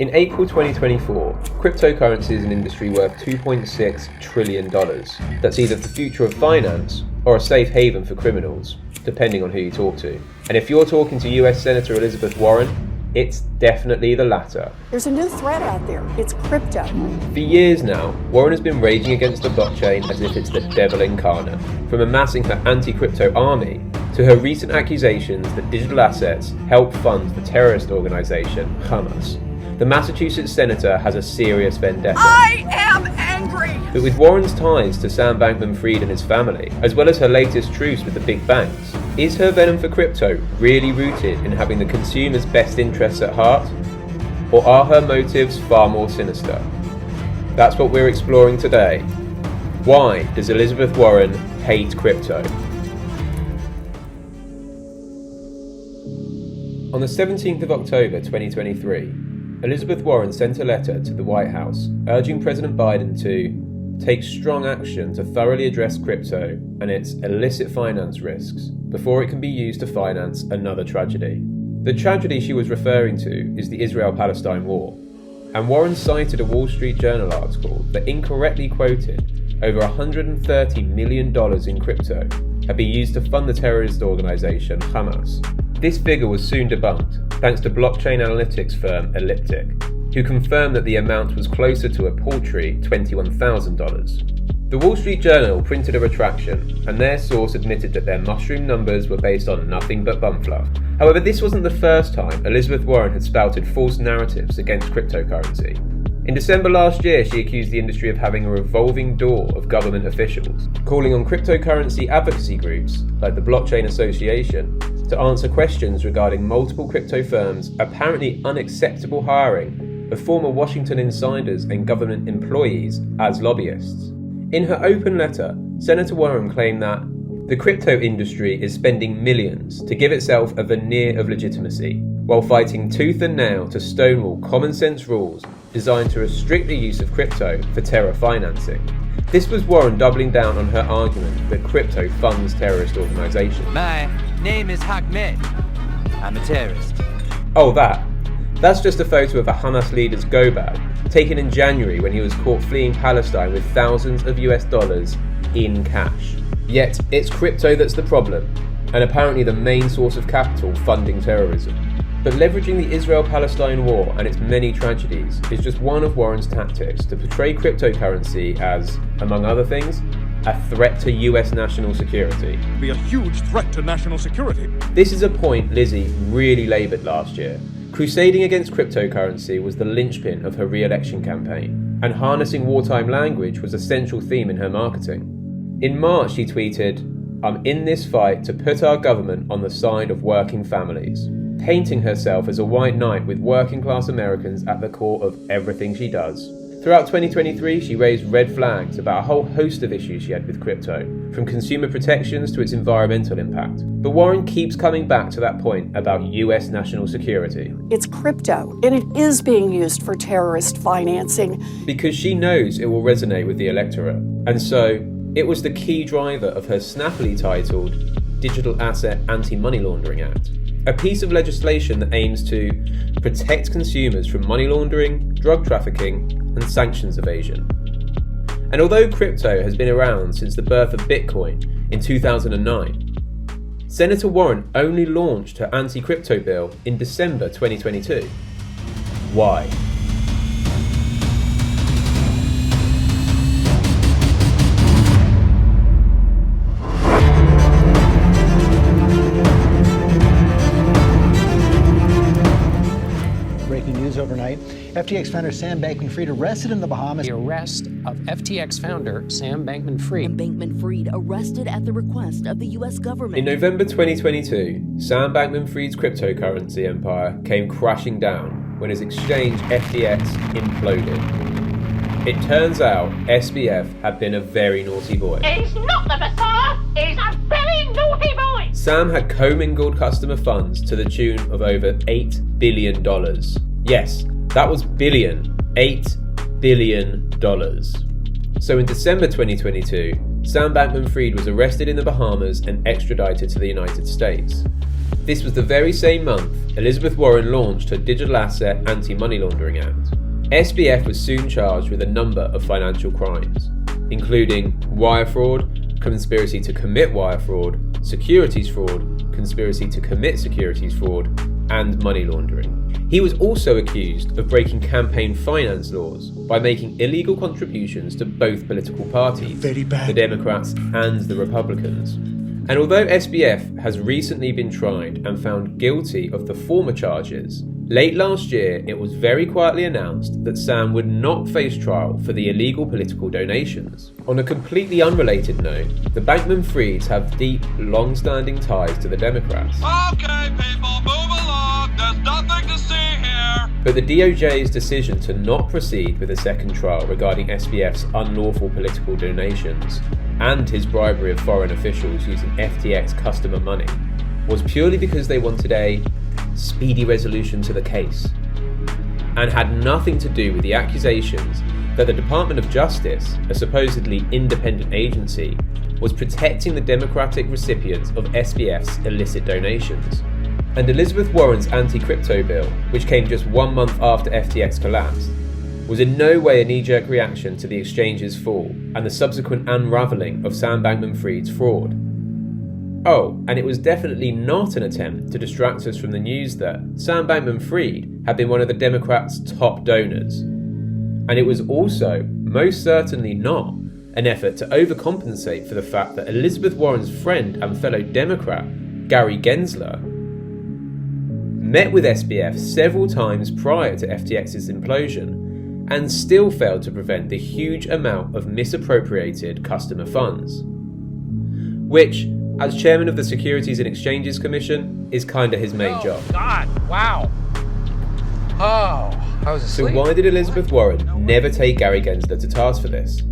In April 2024, cryptocurrency is an industry worth $2.6 trillion. That's either the future of finance or a safe haven for criminals, depending on who you talk to. And if you're talking to US Senator Elizabeth Warren, it's definitely the latter. There's a new threat out there. It's crypto. For years now, Warren has been raging against the blockchain as if it's the devil incarnate, from amassing her anti-crypto army to her recent accusations that digital assets help fund the terrorist organization Hamas. The Massachusetts senator has a serious vendetta. I am angry! But with Warren's ties to Sam Bankman-Fried and his family, as well as her latest truce with the big banks, is her venom for crypto really rooted in having the consumer's best interests at heart? Or are her motives far more sinister? That's what we're exploring today. Why does Elizabeth Warren hate crypto? On the 17th of October 2023, Elizabeth Warren sent a letter to the White House urging President Biden to take strong action to thoroughly address crypto and its illicit finance risks before it can be used to finance another tragedy. The tragedy she was referring to is the Israel-Palestine war, and Warren cited a Wall Street Journal article that incorrectly quoted over $130 million in crypto had been used to fund the terrorist organization Hamas. This figure was soon debunked thanks to blockchain analytics firm Elliptic, who confirmed that the amount was closer to a paltry $21,000. The Wall Street Journal printed a retraction, and their source admitted that their mushroom numbers were based on nothing but bum fluff. However, this wasn't the first time Elizabeth Warren had spouted false narratives against cryptocurrency. In December last year, she accused the industry of having a revolving door of government officials, calling on cryptocurrency advocacy groups, like the Blockchain Association, to answer questions regarding multiple crypto firms' apparently unacceptable hiring of former Washington insiders and government employees as lobbyists. In her open letter, Senator Warren claimed that the crypto industry is spending millions to give itself a veneer of legitimacy, while fighting tooth and nail to stonewall common sense rules designed to restrict the use of crypto for terror financing. This was Warren doubling down on her argument that crypto funds terrorist organizations. My name is Ahmed. I'm a terrorist. Oh, that's just a photo of a Hamas leader's go bag, taken in January when he was caught fleeing Palestine with thousands of US dollars in cash. Yet, it's crypto that's the problem, and apparently the main source of capital funding terrorism. But leveraging the Israel-Palestine war and its many tragedies is just one of Warren's tactics to portray cryptocurrency as, among other things, a threat to US national security. Be a huge threat to national security. This is a point Lizzie really laboured last year. Crusading against cryptocurrency was the linchpin of her re-election campaign, and harnessing wartime language was a central theme in her marketing. In March, she tweeted, "I'm in this fight to put our government on the side of working families," painting herself as a white knight with working class Americans at the core of everything she does. Throughout 2023, she raised red flags about a whole host of issues she had with crypto, from consumer protections to its environmental impact. But Warren keeps coming back to that point about US national security. It's crypto, and it is being used for terrorist financing. Because she knows it will resonate with the electorate. And so, it was the key driver of her snappily titled Digital Asset Anti-Money Laundering Act, a piece of legislation that aims to protect consumers from money laundering, drug trafficking, and sanctions evasion. And although crypto has been around since the birth of Bitcoin in 2009, Senator Warren only launched her anti-crypto bill in December 2022. Why? Overnight, FTX founder Sam Bankman-Fried arrested in the Bahamas. The arrest of FTX founder Sam Bankman-Fried. Sam Bankman-Fried arrested at the request of the U.S. government. In November 2022, Sam Bankman-Fried's cryptocurrency empire came crashing down when his exchange FTX imploded. It turns out SBF had been a very naughty boy. He's not the Messiah, he's a very naughty boy! Sam had commingled customer funds to the tune of over $8 billion. Yes, that was billion. $8 billion. So in December 2022, Sam Bankman-Fried was arrested in the Bahamas and extradited to the United States. This was the very same month Elizabeth Warren launched her Digital Asset Anti-Money Laundering Act. SBF was soon charged with a number of financial crimes, including wire fraud, conspiracy to commit wire fraud, securities fraud, conspiracy to commit securities fraud, and money laundering. He was also accused of breaking campaign finance laws by making illegal contributions to both political parties, Very bad. the Democrats and the Republicans. And although SBF has recently been tried and found guilty of the former charges, late last year it was very quietly announced that Sam would not face trial for the illegal political donations. On a completely unrelated note, the Bankman-Frieds have deep, long-standing ties to the Democrats. Okay, people, move along. There's nothing to see here. But the DOJ's decision to not proceed with a second trial regarding SBF's unlawful political donations and his bribery of foreign officials using FTX customer money was purely because they wanted a speedy resolution to the case, and had nothing to do with the accusations that the Department of Justice, a supposedly independent agency, was protecting the Democratic recipients of SBF's illicit donations. And Elizabeth Warren's anti-crypto bill, which came just 1 month after FTX collapsed, was in no way a knee-jerk reaction to the exchange's fall and the subsequent unravelling of Sam Bankman-Fried's fraud. Oh, and it was definitely not an attempt to distract us from the news that Sam Bankman-Fried had been one of the Democrats' top donors. And it was also, most certainly not, an effort to overcompensate for the fact that Elizabeth Warren's friend and fellow Democrat, Gary Gensler, met with SBF several times prior to FTX's implosion and still failed to prevent the huge amount of misappropriated customer funds. Which, as chairman of the Securities and Exchanges Commission, is kinda his main job. God, wow. Oh, I was So asleep. why did Elizabeth Warren never take Gary Gensler to task for this?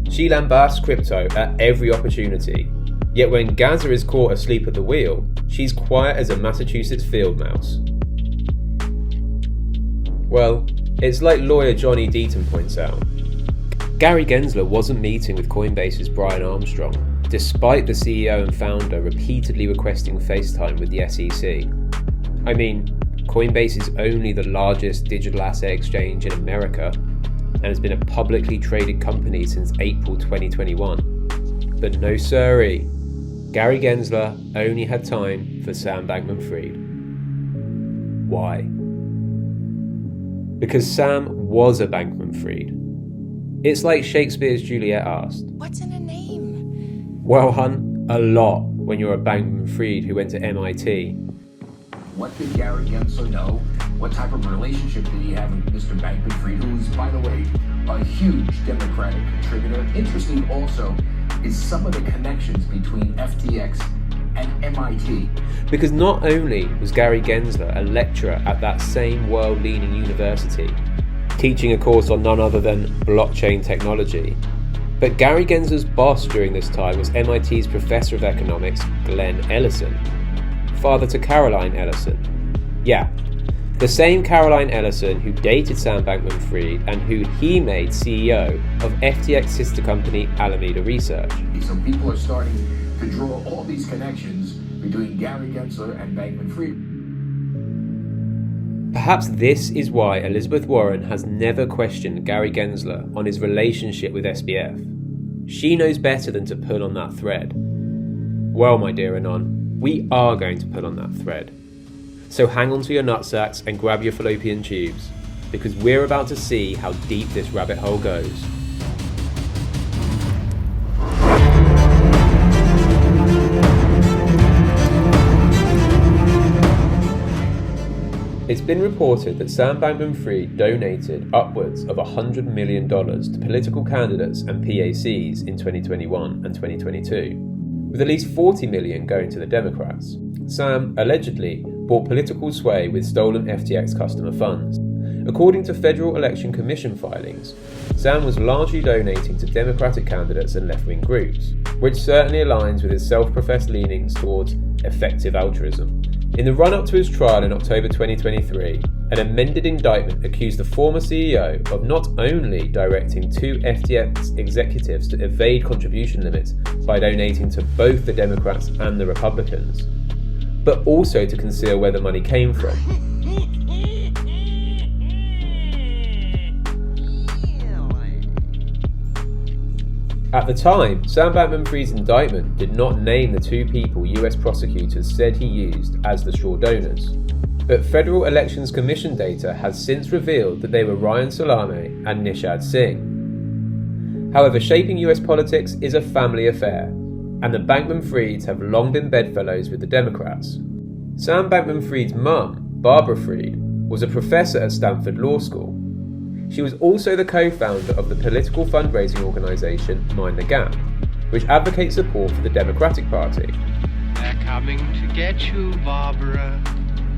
She lambasts crypto at every opportunity, yet when Gaza is caught asleep at the wheel, she's quiet as a Massachusetts field mouse. Well, it's like lawyer Johnny Deaton points out. Gary Gensler wasn't meeting with Coinbase's Brian Armstrong, despite the CEO and founder repeatedly requesting FaceTime with the SEC. I mean, Coinbase is only the largest digital asset exchange in America and has been a publicly traded company since April 2021. But no siree, Gary Gensler only had time for Sam Bankman-Fried. Why? Because Sam was a Bankman-Fried. It's like Shakespeare's Juliet asked, "What's in a name?" Well, hun, a lot when you're a Bankman-Fried who went to MIT. What did Gary Gensler know? What type of relationship did he have with Mr. Bankman-Fried, who is, by the way, a huge Democratic contributor? Interesting also is some of the connections between FTX and MIT. Because not only was Gary Gensler a lecturer at that same world-leading university, teaching a course on none other than blockchain technology, but Gary Gensler's boss during this time was MIT's professor of economics, Glenn Ellison, father to Caroline Ellison. Yeah, the same Caroline Ellison who dated Sam Bankman-Fried and who he made CEO of FTX sister company Alameda Research. So people are starting to draw all these connections between Gary Gensler and Bankman-Fried. Perhaps this is why Elizabeth Warren has never questioned Gary Gensler on his relationship with SBF. She knows better than to pull on that thread. Well, my dear Anon, we are going to pull on that thread. So hang on to your nutsacks and grab your fallopian tubes, because we're about to see how deep this rabbit hole goes. It's been reported that Sam Bankman-Fried donated upwards of $100 million to political candidates and PACs in 2021 and 2022, with at least $40 million going to the Democrats. Sam allegedly bought political sway with stolen FTX customer funds. According to Federal Election Commission filings, Sam was largely donating to Democratic candidates and left-wing groups, which certainly aligns with his self-professed leanings towards effective altruism. In the run-up to his trial in October 2023, an amended indictment accused the former CEO of not only directing two FTX executives to evade contribution limits by donating to both the Democrats and the Republicans, but also to conceal where the money came from. At the time, Sam Bankman-Fried's indictment did not name the two people US prosecutors said he used as the straw donors, but Federal Elections Commission data has since revealed that they were Ryan Salame and Nishad Singh. However, shaping US politics is a family affair, and the Bankman-Frieds have long been bedfellows with the Democrats. Sam Bankman-Fried's mum, Barbara Fried, was a professor at Stanford Law School. She was also the co-founder of the political fundraising organisation Mind the Gap, which advocates support for the Democratic Party. They're coming to get you, Barbara.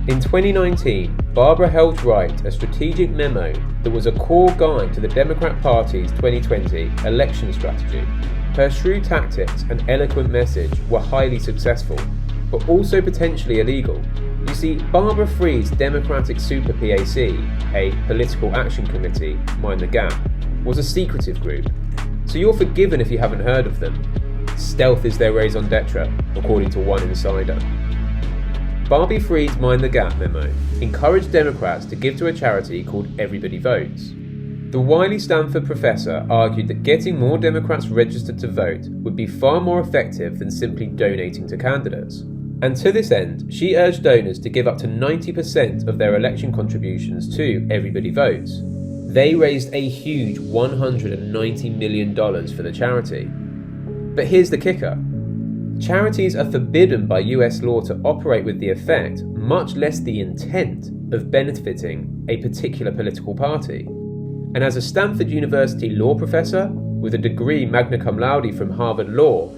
In 2019, Barbara helped write a strategic memo that was a core guide to the Democrat Party's 2020 election strategy. Her shrewd tactics and eloquent message were highly successful, but also potentially illegal. You see, Barbara Fried's Democratic Super PAC, a political action committee, Mind the Gap, was a secretive group, so you're forgiven if you haven't heard of them. Stealth is their raison d'etre, according to one insider. Barbie Fried's Mind the Gap memo encouraged Democrats to give to a charity called Everybody Votes. The Wiley Stanford professor argued that getting more Democrats registered to vote would be far more effective than simply donating to candidates. And to this end, she urged donors to give up to 90% of their election contributions to Everybody Votes. They raised a huge $190 million for the charity. But here's the kicker. Charities are forbidden by US law to operate with the effect, much less the intent, of benefiting a particular political party. And as a Stanford University law professor, with a degree magna cum laude from Harvard Law,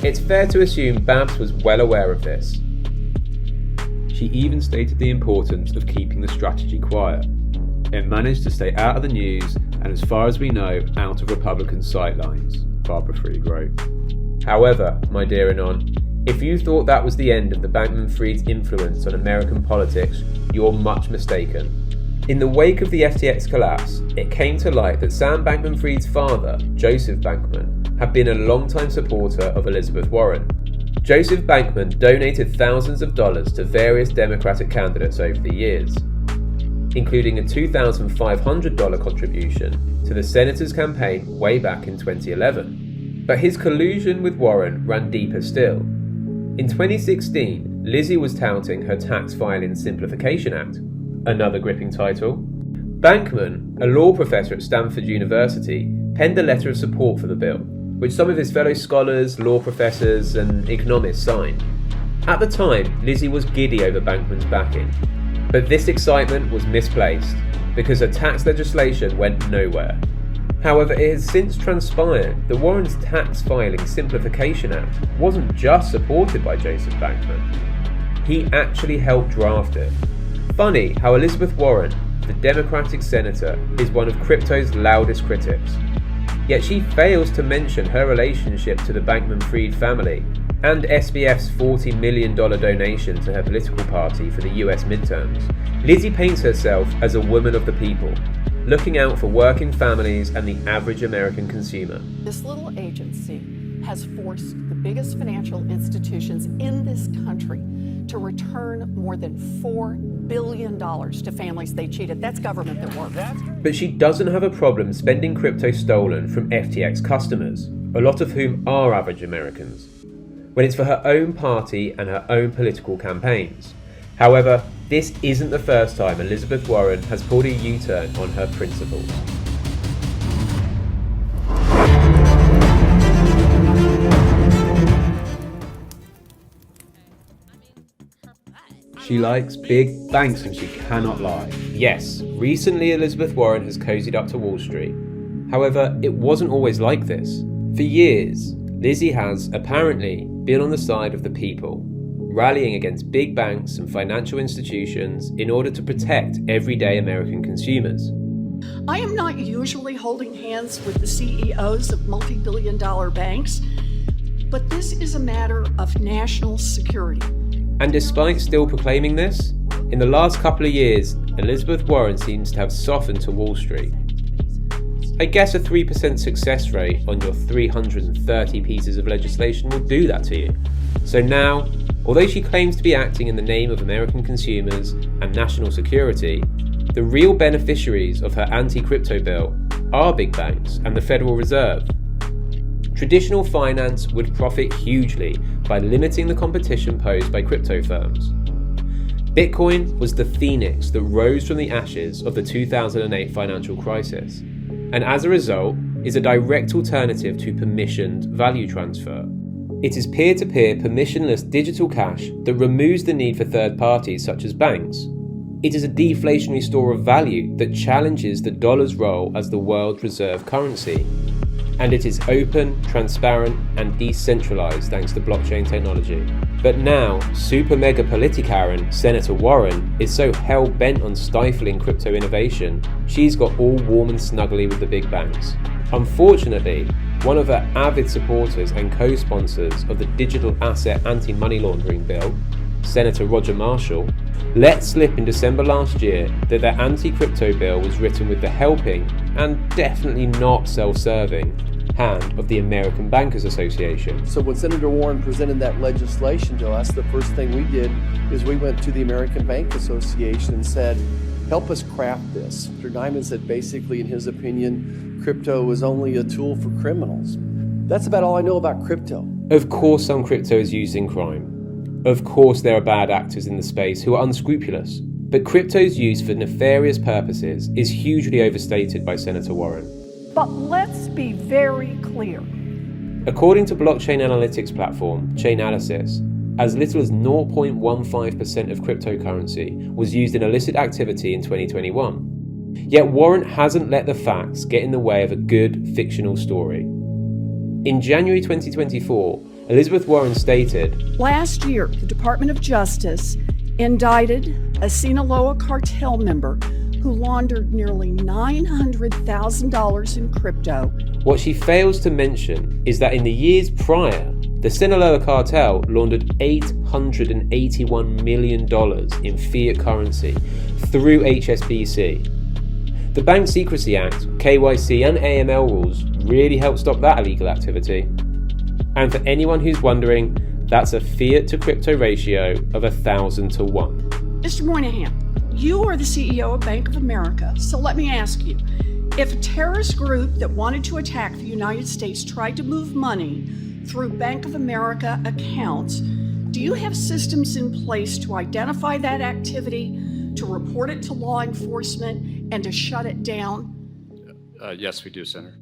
it's fair to assume Babs was well aware of this. She even stated the importance of keeping the strategy quiet. It managed to stay out of the news and, as far as we know, out of Republican sightlines, Barbara Fried wrote. However, my dear Anon, if you thought that was the end of the Bankman-Fried's influence on American politics, you're much mistaken. In the wake of the FTX collapse, it came to light that Sam Bankman-Fried's father, Joseph Bankman, had been a long-time supporter of Elizabeth Warren. Joseph Bankman donated thousands of dollars to various Democratic candidates over the years, including a $2,500 contribution to the senator's campaign way back in 2011. But his collusion with Warren ran deeper still. In 2016, Lizzie was touting her Tax Filing Simplification Act, another gripping title. Bankman, a law professor at Stanford University, penned a letter of support for the bill, which some of his fellow scholars, law professors, and economists signed. At the time, Lizzie was giddy over Bankman's backing, but this excitement was misplaced because her tax legislation went nowhere. However, it has since transpired that Warren's Tax Filing Simplification Act wasn't just supported by Joseph Bankman. He actually helped draft it. Funny how Elizabeth Warren, the Democratic senator, is one of crypto's loudest critics. Yet she fails to mention her relationship to the Bankman-Fried family and SBF's $40 million donation to her political party for the US midterms. Lizzie paints herself as a woman of the people, looking out for working families and the average American consumer. This little agency has forced the biggest financial institutions in this country to return more than $4 billion to families they cheated. That's government that works. But she doesn't have a problem spending crypto stolen from FTX customers, a lot of whom are average Americans, when it's for her own party and her own political campaigns. However, this isn't the first time Elizabeth Warren has pulled a U-turn on her principles. She likes big banks and she cannot lie. Yes, recently Elizabeth Warren has cozied up to Wall Street. However, it wasn't always like this. For years, Lizzie has apparently been on the side of the people, rallying against big banks and financial institutions in order to protect everyday American consumers. I am not usually holding hands with the CEOs of multi-billion-dollar banks, but this is a matter of national security. And despite still proclaiming this, in the last couple of years, Elizabeth Warren seems to have softened to Wall Street. I guess a 3% success rate on your 330 pieces of legislation will do that to you. So now, although she claims to be acting in the name of American consumers and national security, the real beneficiaries of her anti-crypto bill are big banks and the Federal Reserve. Traditional finance would profit hugely by limiting the competition posed by crypto firms. Bitcoin was the phoenix that rose from the ashes of the 2008 financial crisis, and as a result is a direct alternative to permissioned value transfer. It is peer-to-peer permissionless digital cash that removes the need for third parties such as banks. It is a deflationary store of value that challenges the dollar's role as the world's reserve currency. And it is open, transparent, and decentralized thanks to blockchain technology. But now, super mega politician Senator Warren is so hell-bent on stifling crypto innovation, she's got all warm and snuggly with the big banks. Unfortunately, one of her avid supporters and co-sponsors of the Digital Asset Anti-Money Laundering Bill, Senator Roger Marshall, let slip in December last year that their anti-crypto bill was written with the helping, and definitely not self-serving, hand of the American Bankers Association. So when Senator Warren presented that legislation to us, the first thing we did is we went to the American Bank Association and said, help us craft this. Mr. Diamond said basically, in his opinion, crypto is only a tool for criminals. That's about all I know about crypto. Of course some crypto is used in crime. Of course there are bad actors in the space who are unscrupulous. But crypto's use for nefarious purposes is hugely overstated by Senator Warren. But let's be very clear. According to blockchain analytics platform Chainalysis, as little as 0.15% of cryptocurrency was used in illicit activity in 2021. Yet Warren hasn't let the facts get in the way of a good fictional story. In January 2024, Elizabeth Warren stated, last year, the Department of Justice indicted a Sinaloa cartel member who laundered nearly $900,000 in crypto. What she fails to mention is that in the years prior, the Sinaloa cartel laundered $881 million in fiat currency through HSBC. The Bank Secrecy Act, KYC and AML rules really help stop that illegal activity. And for anyone who's wondering, that's a fiat to crypto ratio of 1,000 to 1. Mr. Moynihan, you are the CEO of Bank of America, so let me ask you, if a terrorist group that wanted to attack the United States tried to move money through Bank of America accounts, do you have systems in place to identify that activity, to report it to law enforcement, and to shut it down? Yes, we do, Senator.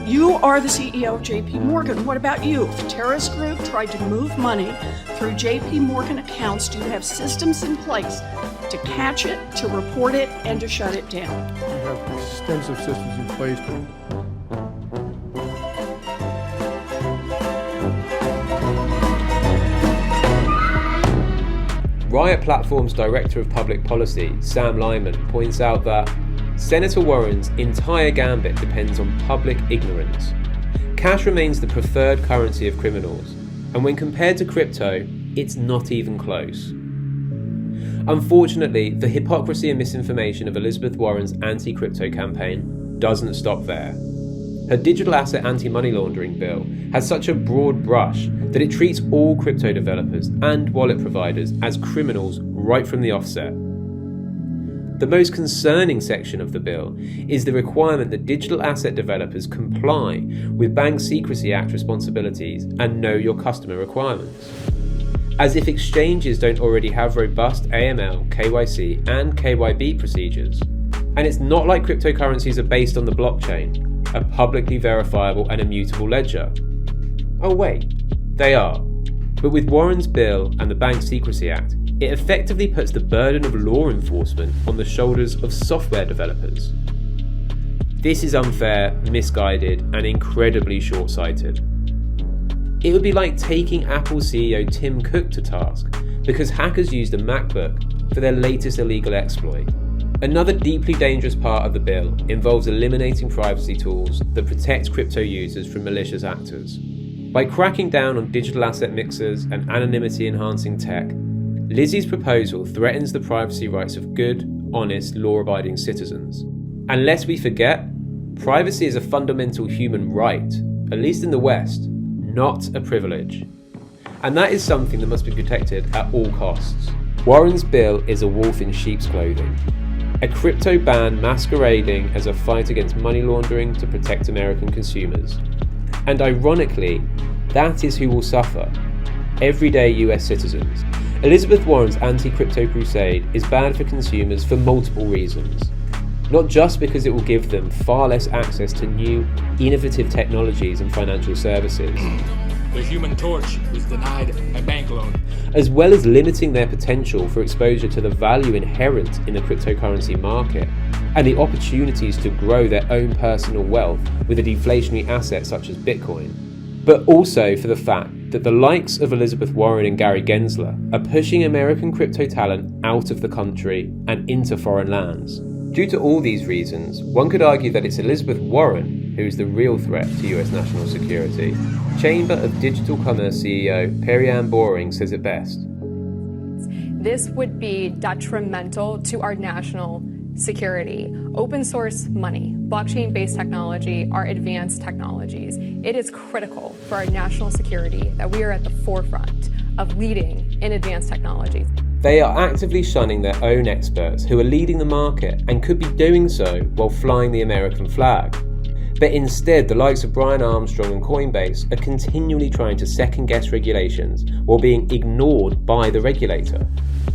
You are the CEO of JP Morgan. What about you? If a terrorist group tried to move money through JP Morgan accounts, do you have systems in place to catch it, to report it, and to shut it down? We have extensive systems in place. Riot Platform's Director of Public Policy, Sam Lyman, points out that Senator Warren's entire gambit depends on public ignorance. Cash remains the preferred currency of criminals, and when compared to crypto, it's not even close. Unfortunately, the hypocrisy and misinformation of Elizabeth Warren's anti-crypto campaign doesn't stop there. Her Digital Asset Anti-Money Laundering Bill has such a broad brush that it treats all crypto developers and wallet providers as criminals right from the offset. The most concerning section of the bill is the requirement that digital asset developers comply with Bank Secrecy Act responsibilities and know your customer requirements. As if exchanges don't already have robust AML, KYC, and KYB procedures. And it's not like cryptocurrencies are based on the blockchain, a publicly verifiable and immutable ledger. Oh wait, they are. But with Warren's bill and the Bank Secrecy Act, it effectively puts the burden of law enforcement on the shoulders of software developers. This is unfair, misguided, and incredibly short-sighted. It would be like taking Apple CEO Tim Cook to task because hackers used a MacBook for their latest illegal exploit. Another deeply dangerous part of the bill involves eliminating privacy tools that protect crypto users from malicious actors. By cracking down on digital asset mixers and anonymity-enhancing tech, Lizzie's proposal threatens the privacy rights of good, honest, law-abiding citizens. And lest we forget, privacy is a fundamental human right, at least in the West, not a privilege. And that is something that must be protected at all costs. Warren's bill is a wolf in sheep's clothing. A crypto ban masquerading as a fight against money laundering to protect American consumers. And ironically, that is who will suffer. Everyday US citizens. Elizabeth Warren's anti-crypto crusade is bad for consumers for multiple reasons. Not just because it will give them far less access to new, innovative technologies and financial services. The Human Torch was denied a bank loan. As well as limiting their potential for exposure to the value inherent in the cryptocurrency market and the opportunities to grow their own personal wealth with a deflationary asset such as Bitcoin. But also for the fact that the likes of Elizabeth Warren and Gary Gensler are pushing American crypto talent out of the country and into foreign lands. Due to all these reasons, one could argue that it's Elizabeth Warren who is the real threat to US national security. Chamber of Digital Commerce CEO Perianne Boring says it best. This would be detrimental to our national security. Open source money, blockchain-based technology are advanced technologies. It is critical for our national security that we are at the forefront of leading in advanced technologies. They are actively shunning their own experts who are leading the market and could be doing so while flying the American flag. But instead, the likes of Brian Armstrong and Coinbase are continually trying to second-guess regulations while being ignored by the regulator,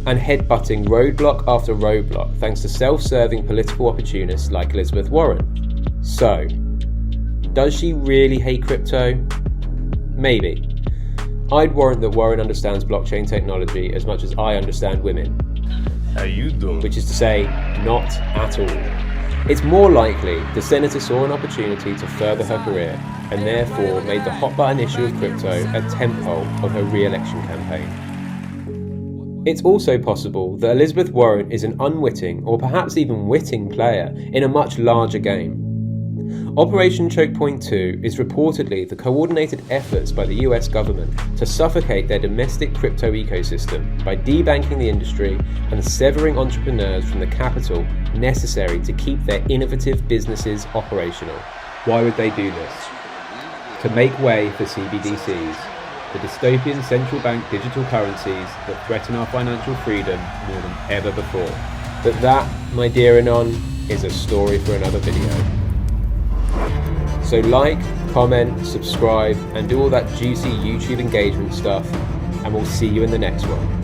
and headbutting roadblock after roadblock thanks to self-serving political opportunists like Elizabeth Warren. So, does she really hate crypto? Maybe. I'd warrant that Warren understands blockchain technology as much as I understand women. How you doing? Which is to say, not at all. It's more likely the senator saw an opportunity to further her career and therefore made the hot button issue of crypto a tentpole of her re-election campaign. It's also possible that Elizabeth Warren is an unwitting or perhaps even witting player in a much larger game. Operation Choke Point 2 is reportedly the coordinated efforts by the US government to suffocate their domestic crypto ecosystem by debanking the industry and severing entrepreneurs from the capital necessary to keep their innovative businesses operational. Why would they do this? To make way for CBDCs, the dystopian central bank digital currencies that threaten our financial freedom more than ever before. But that, my dear Anon, is a story for another video. So like, comment, subscribe, and do all that juicy YouTube engagement stuff, and we'll see you in the next one.